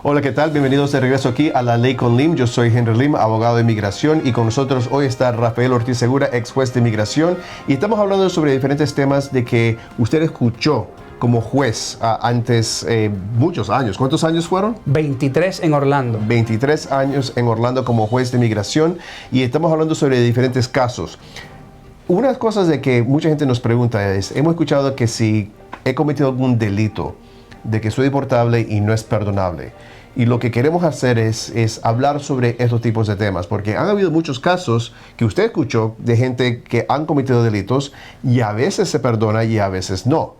Hola, ¿qué tal? Bienvenidos de regreso aquí a La Ley con Lim. Yo soy Henry Lim, abogado de inmigración, y con nosotros hoy está Rafael Ortiz Segura, ex juez de inmigración, y estamos hablando sobre diferentes temas de que usted escuchó como juez antes, muchos años. ¿Cuántos años fueron? 23 en Orlando. 23 años en Orlando como juez de inmigración, y estamos hablando sobre diferentes casos. Una de las cosas de que mucha gente nos pregunta es, hemos escuchado que si he cometido algún delito, de que soy deportable y no es perdonable. Y lo que queremos hacer es hablar sobre estos tipos de temas, porque han habido muchos casos que usted escuchó de gente que han cometido delitos y a veces se perdona y a veces no.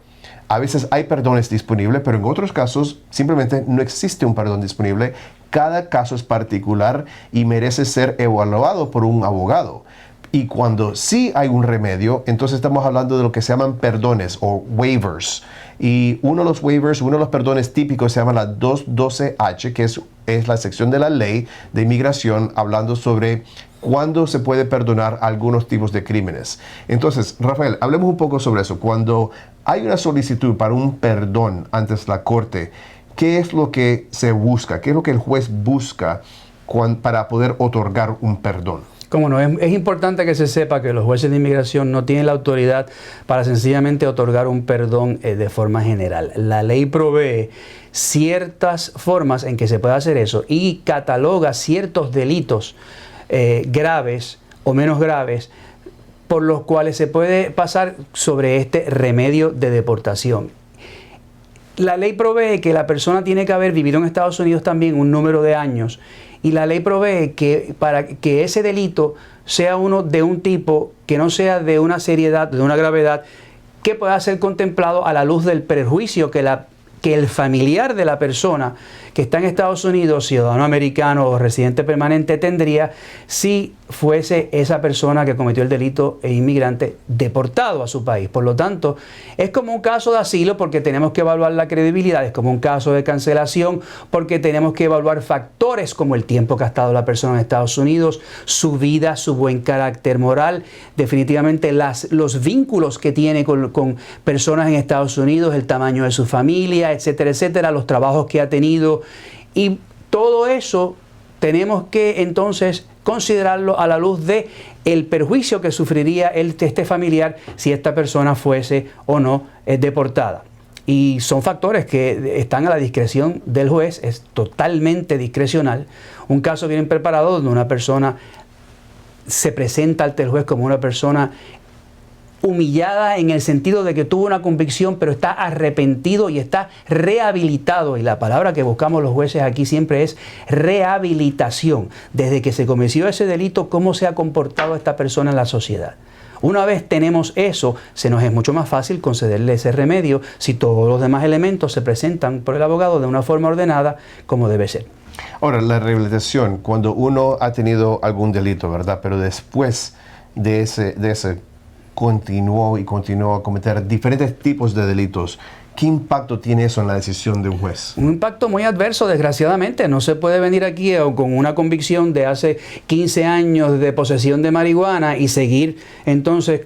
A veces hay perdones disponibles, pero en otros casos simplemente no existe un perdón disponible. Cada caso es particular y merece ser evaluado por un abogado. Y cuando sí hay un remedio, entonces estamos hablando de lo que se llaman perdones o waivers. Y uno de los waivers, uno de los perdones típicos se llama la 212H, que es la sección de la ley de inmigración hablando sobre cuándo se puede perdonar algunos tipos de crímenes. Entonces, Rafael, hablemos un poco sobre eso. Cuando hay una solicitud para un perdón ante la corte, ¿qué es lo que se busca? ¿Qué es lo que el juez busca para poder otorgar un perdón? Cómo no, es importante que se sepa que los jueces de inmigración no tienen la autoridad para sencillamente otorgar un perdón de forma general. La ley provee ciertas formas en que se puede hacer eso y cataloga ciertos delitos graves o menos graves por los cuales se puede pasar sobre este remedio de deportación. La ley provee que la persona tiene que haber vivido en Estados Unidos también un número de años, y la ley provee que para que ese delito sea uno de un tipo que no sea de una seriedad, de una gravedad, que pueda ser contemplado a la luz del perjuicio que el familiar de la persona que está en Estados Unidos, ciudadano americano o residente permanente, tendría si fuese esa persona que cometió el delito e inmigrante deportado a su país. Por lo tanto, es como un caso de asilo porque tenemos que evaluar la credibilidad, es como un caso de cancelación porque tenemos que evaluar factores como el tiempo que ha estado la persona en Estados Unidos, su vida, su buen carácter moral, definitivamente los vínculos que tiene con personas en Estados Unidos, el tamaño de su familia, etcétera, etcétera, los trabajos que ha tenido, y todo eso tenemos que entonces considerarlo a la luz de el perjuicio que sufriría este familiar si esta persona fuese o no deportada. Y son factores que están a la discreción del juez, es totalmente discrecional. Un caso bien preparado donde una persona se presenta ante el juez como una persona humillada en el sentido de que tuvo una convicción pero está arrepentido y está rehabilitado, y la palabra que buscamos los jueces aquí siempre es rehabilitación. Desde que se cometió ese delito, ¿cómo se ha comportado esta persona en la sociedad? Una vez tenemos eso, se nos es mucho más fácil concederle ese remedio si todos los demás elementos se presentan por el abogado de una forma ordenada como debe ser. Ahora, la rehabilitación, cuando uno ha tenido algún delito, ¿verdad? Pero después de ese continuó a cometer diferentes tipos de delitos. ¿Qué impacto tiene eso en la decisión de un juez? Un impacto muy adverso, desgraciadamente. No se puede venir aquí con una convicción de hace 15 años de posesión de marihuana y seguir entonces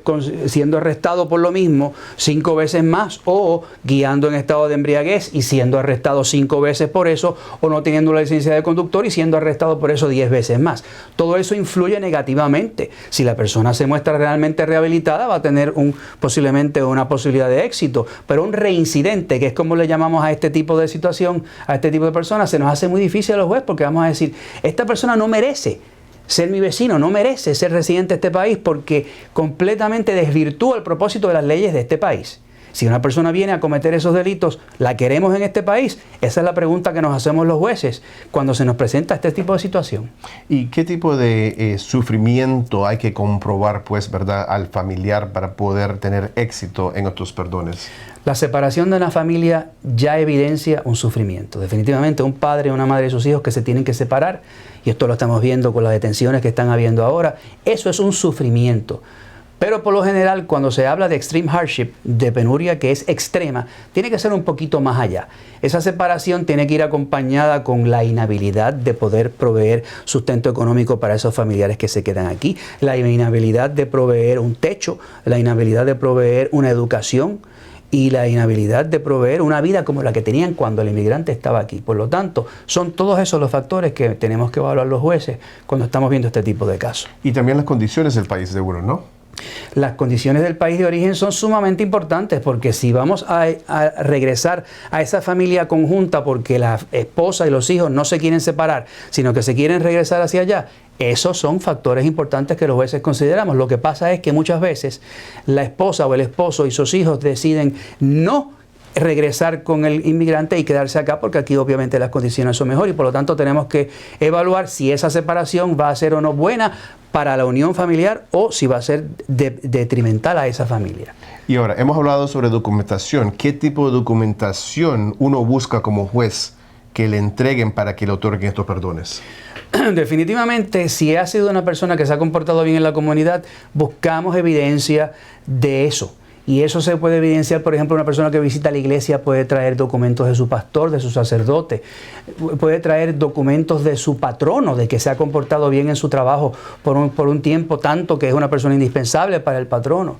siendo arrestado por lo mismo 5 veces más, o guiando en estado de embriaguez y siendo arrestado 5 veces por eso, o no teniendo la licencia de conductor y siendo arrestado por eso 10 veces más. Todo eso influye negativamente. Si la persona se muestra realmente rehabilitada, va a tener posiblemente una posibilidad de éxito, pero un reincidente, que es como le llamamos a este tipo de situación, a este tipo de personas, se nos hace muy difícil a los jueces porque vamos a decir, esta persona no merece ser mi vecino, no merece ser residente de este país porque completamente desvirtúa el propósito de las leyes de este país. Si una persona viene a cometer esos delitos, ¿la queremos en este país? Esa es la pregunta que nos hacemos los jueces cuando se nos presenta este tipo de situación. ¿Y qué tipo de sufrimiento hay que comprobar, pues, verdad, al familiar para poder tener éxito en otros perdones? La separación de una familia ya evidencia un sufrimiento. Definitivamente un padre y una madre y sus hijos que se tienen que separar, y esto lo estamos viendo con las detenciones que están habiendo ahora, eso es un sufrimiento. Pero por lo general, cuando se habla de extreme hardship, de penuria que es extrema, tiene que ser un poquito más allá. Esa separación tiene que ir acompañada con la inhabilidad de poder proveer sustento económico para esos familiares que se quedan aquí, la inhabilidad de proveer un techo, la inhabilidad de proveer una educación y la inhabilidad de proveer una vida como la que tenían cuando el inmigrante estaba aquí. Por lo tanto, son todos esos los factores que tenemos que evaluar los jueces cuando estamos viendo este tipo de casos. Y también las condiciones del país de uno, ¿no? Las condiciones del país de origen son sumamente importantes, porque si vamos a regresar a esa familia conjunta porque la esposa y los hijos no se quieren separar, sino que se quieren regresar hacia allá, esos son factores importantes que los jueces consideramos. Lo que pasa es que muchas veces la esposa o el esposo y sus hijos deciden no regresar con el inmigrante y quedarse acá, porque aquí obviamente las condiciones son mejores, y por lo tanto tenemos que evaluar si esa separación va a ser o no buena para la unión familiar o si va a ser detrimental a esa familia. Y ahora, hemos hablado sobre documentación. ¿Qué tipo de documentación uno busca como juez que le entreguen para que le otorguen estos perdones? Definitivamente, si ha sido una persona que se ha comportado bien en la comunidad, buscamos evidencia de eso. Y eso se puede evidenciar, por ejemplo, una persona que visita la iglesia puede traer documentos de su pastor, de su sacerdote, puede traer documentos de su patrono, de que se ha comportado bien en su trabajo por un tiempo, tanto que es una persona indispensable para el patrono,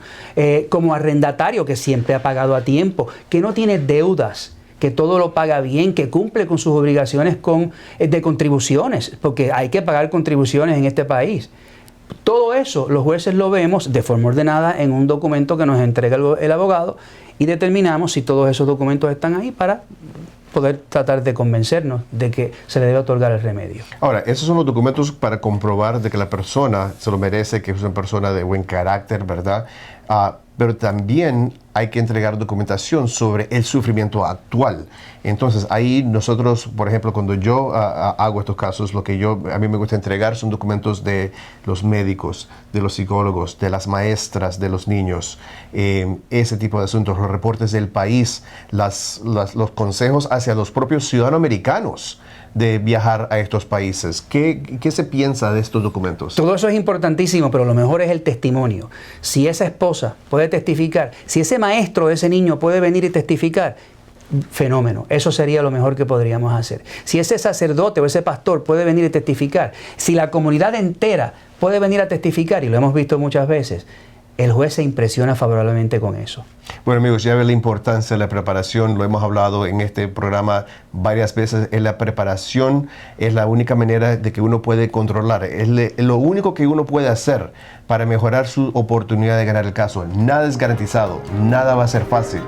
como arrendatario que siempre ha pagado a tiempo, que no tiene deudas, que todo lo paga bien, que cumple con sus obligaciones de contribuciones, porque hay que pagar contribuciones en este país. Todo eso los jueces lo vemos de forma ordenada en un documento que nos entrega el abogado, y determinamos si todos esos documentos están ahí para poder tratar de convencernos de que se le debe otorgar el remedio. Ahora, esos son los documentos para comprobar de que la persona se lo merece, que es una persona de buen carácter, ¿verdad? Pero también hay que entregar documentación sobre el sufrimiento actual. Entonces, ahí nosotros, por ejemplo, cuando yo hago estos casos, lo que a mí me gusta entregar son documentos de los médicos, de los psicólogos, de las maestras, de los niños, ese tipo de asuntos, los reportes del país, los consejos hacia los propios ciudadanos americanos de viajar a estos países. ¿Qué se piensa de estos documentos? Todo eso es importantísimo, pero lo mejor es el testimonio. Si esa esposa puede testificar, si ese maestro de ese niño puede venir y testificar, fenómeno. Eso sería lo mejor que podríamos hacer. Si ese sacerdote o ese pastor puede venir y testificar, si la comunidad entera puede venir a testificar, y lo hemos visto muchas veces, el juez se impresiona favorablemente con eso. Bueno, amigos, ya ve la importancia de la preparación. Lo hemos hablado en este programa varias veces. La preparación es la única manera de que uno puede controlar. Es lo único que uno puede hacer para mejorar su oportunidad de ganar el caso. Nada es garantizado, nada va a ser fácil.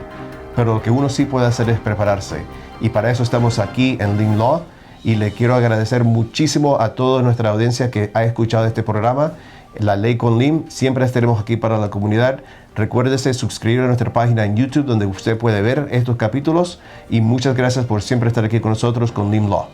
Pero lo que uno sí puede hacer es prepararse. Y para eso estamos aquí en Lim Law. Y le quiero agradecer muchísimo a toda nuestra audiencia que ha escuchado este programa. La Ley con Lim, siempre estaremos aquí para la comunidad. Recuérdese suscribir a nuestra página en YouTube, donde usted puede ver estos capítulos. Y muchas gracias por siempre estar aquí con nosotros con Lim Law.